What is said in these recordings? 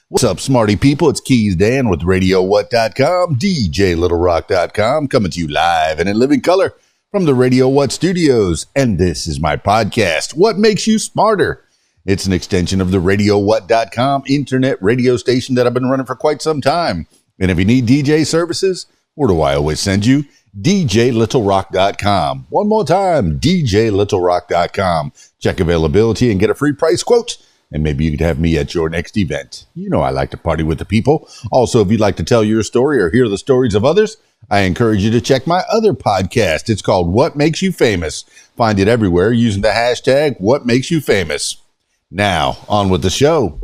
What's up, smarty people? It's KeysDAN with RadioWhat.com, DJLittleRock.com, coming to you live and in living color from the Radio What studios. And this is my podcast, What Makes You Smarter? It's an extension of the RadioWhat.com internet radio station that I've been running for quite some time. And if you need DJ services, where do I always send you? DJLittleRock.com. One more time, DJLittleRock.com. Check availability and get a free price quote. And maybe you could have me at your next event. You know I like to party with the people. Also, if you'd like to tell your story or hear the stories of others, I encourage you to check my other podcast. It's called What Makes You Famous. Find it everywhere using the hashtag What Makes You Famous. Now, on with the show.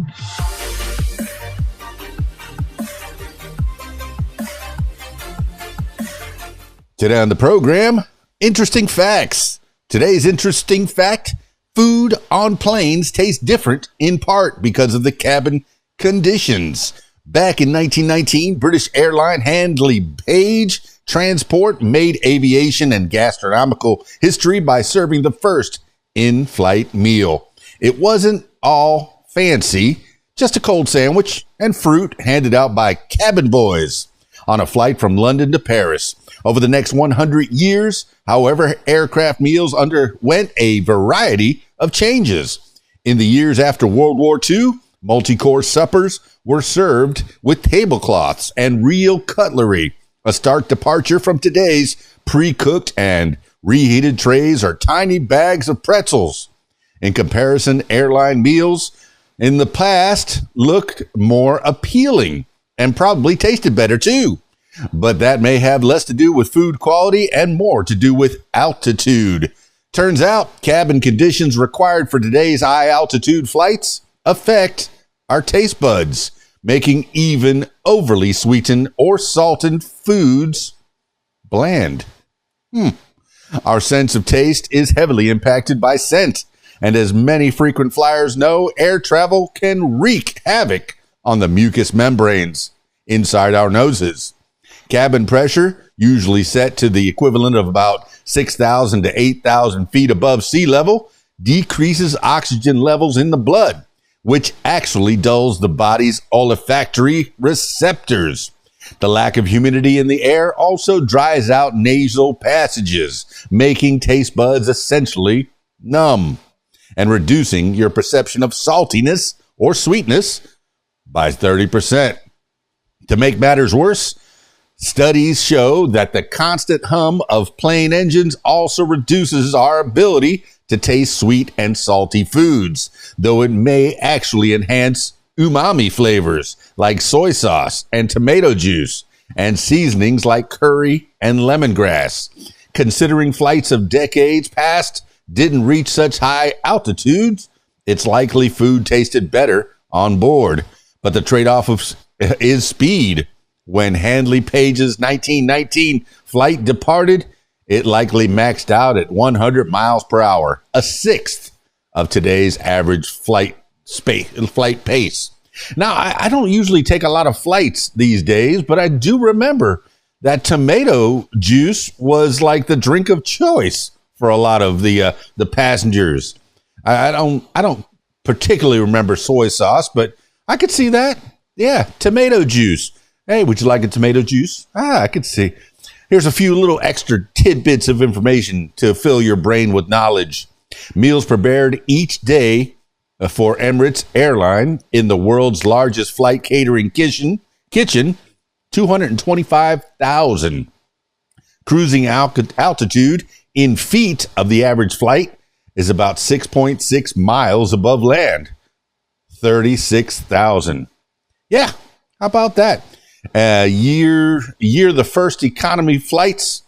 Today on the program, interesting facts. Today's interesting fact: food on planes tastes different in part because of the cabin conditions. Back in 1919, British airline Handley Page Transport made aviation and gastronomical history by serving the first in-flight meal. It wasn't all fancy, just a cold sandwich and fruit handed out by cabin boys on a flight from London to Paris. Over the next 100 years, however, aircraft meals underwent a variety of changes. In the years after World War II, multi-course suppers were served with tablecloths and real cutlery, a stark departure from today's pre-cooked and reheated trays or tiny bags of pretzels. In comparison, airline meals in the past looked more appealing and probably tasted better too. But that may have less to do with food quality and more to do with altitude. Turns out cabin conditions required for today's high altitude flights affect our taste buds, making even overly sweetened or salted foods bland. Our sense of taste is heavily impacted by scent. And as many frequent flyers know, air travel can wreak havoc on the mucous membranes inside our noses. Cabin pressure, usually set to the equivalent of about 6,000 to 8,000 feet above sea level, decreases oxygen levels in the blood, which actually dulls the body's olfactory receptors. The lack of humidity in the air also dries out nasal passages, making taste buds essentially numb and reducing your perception of saltiness or sweetness by 30%. To make matters worse, studies show that the constant hum of plane engines also reduces our ability to taste sweet and salty foods, though it may actually enhance umami flavors like soy sauce and tomato juice and seasonings like curry and lemongrass. Considering flights of decades past didn't reach such high altitudes, it's likely food tasted better on board. But the trade-off is speed. When Handley Page's 1919 flight departed, it likely maxed out at 100 miles per hour, a sixth of today's average flight pace. Now, I don't usually take a lot of flights these days, but I do remember that tomato juice was like the drink of choice for a lot of the passengers. I don't particularly remember soy sauce, but I could see that. Yeah, tomato juice. Hey, would you like a tomato juice? I could see. Here's a few little extra tidbits of information to fill your brain with knowledge. Meals prepared each day for Emirates Airline in the world's largest flight catering kitchen, 225,000. Cruising altitude in feet of the average flight is about 6.6 miles above land. 36,000. Yeah, how about that? Year the first economy flights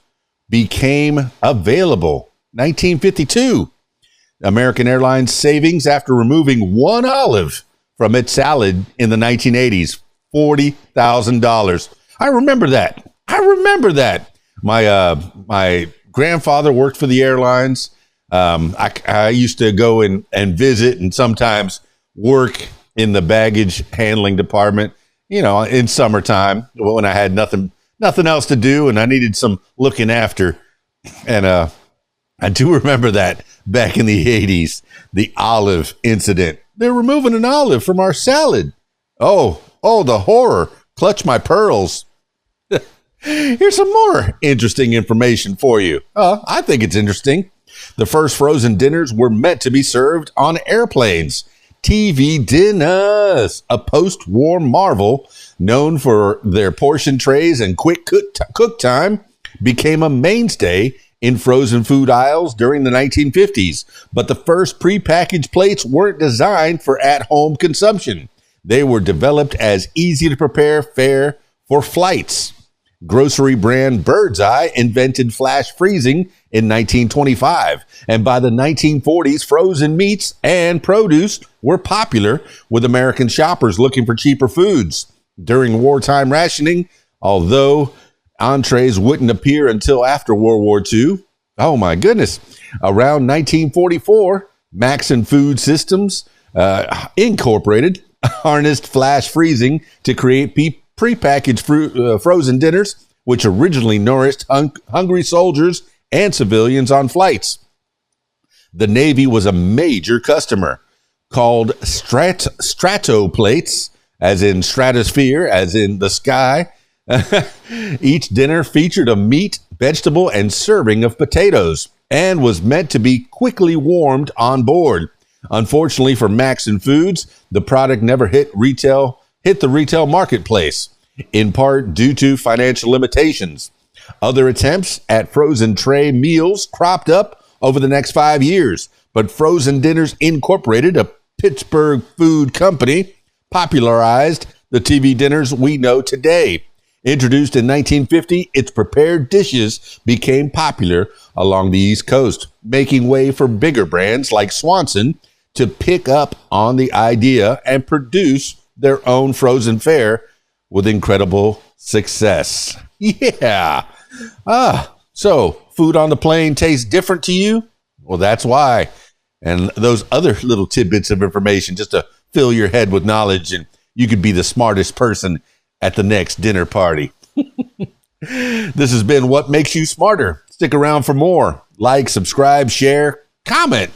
became available. 1952. American Airlines savings after removing one olive from its salad in the 1980s. $40,000. I remember that. My grandfather worked for the airlines. I used to go and visit and sometimes work in the baggage handling department, you know, in summertime when I had nothing else to do and I needed some looking after. And I do remember that back in the 80s, the olive incident. they're removing an olive from our salad. Oh, the horror. Clutch my pearls. Here's some more interesting information for you. I think it's interesting. The first frozen dinners were meant to be served on airplanes. TV dinners, a post-war marvel known for their portion trays and quick cook time, became a mainstay in frozen food aisles during the 1950s. But the first prepackaged plates weren't designed for at-home consumption. They were developed as easy-to-prepare fare for flights. Grocery brand Bird's Eye invented flash freezing in 1925, and by the 1940s, frozen meats and produce were popular with American shoppers looking for cheaper foods. During wartime rationing, although entrees wouldn't appear until after World War II, oh my goodness, around 1944, Maxon Food Systems Incorporated harnessed flash freezing to create prepackaged frozen dinners, which originally nourished hungry soldiers and civilians on flights. The Navy was a major customer. Called strato plates, as in stratosphere, as in the sky. Each dinner featured a meat, vegetable, and serving of potatoes, and was meant to be quickly warmed on board. Unfortunately for Maxon Foods, the product never hit the retail marketplace, in part due to financial limitations. Other attempts at frozen tray meals cropped up over the next 5 years, but Frozen Dinners Incorporated, a Pittsburgh food company, popularized the TV dinners we know today. Introduced in 1950, its prepared dishes became popular along the East Coast, making way for bigger brands like Swanson to pick up on the idea and produce their own frozen fare with incredible success. Yeah. So food on the plane tastes different to you? Well, that's why. And those other little tidbits of information just to fill your head with knowledge, and you could be the smartest person at the next dinner party. This has been What Makes You Smarter. Stick around for more. Like, subscribe, share, comment.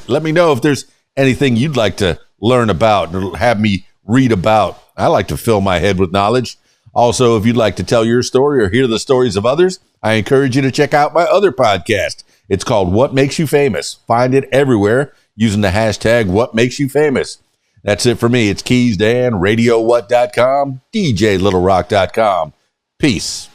Let me know if there's anything you'd like to learn about or have me read about. I like to fill my head with knowledge. Also, if you'd like to tell your story or hear the stories of others, I encourage you to check out my other podcast. It's called What Makes You Famous. Find it everywhere using the hashtag What Makes You Famous. That's it for me. It's KeysDAN, RadioWhat.com, DJLittleRock.com. Peace.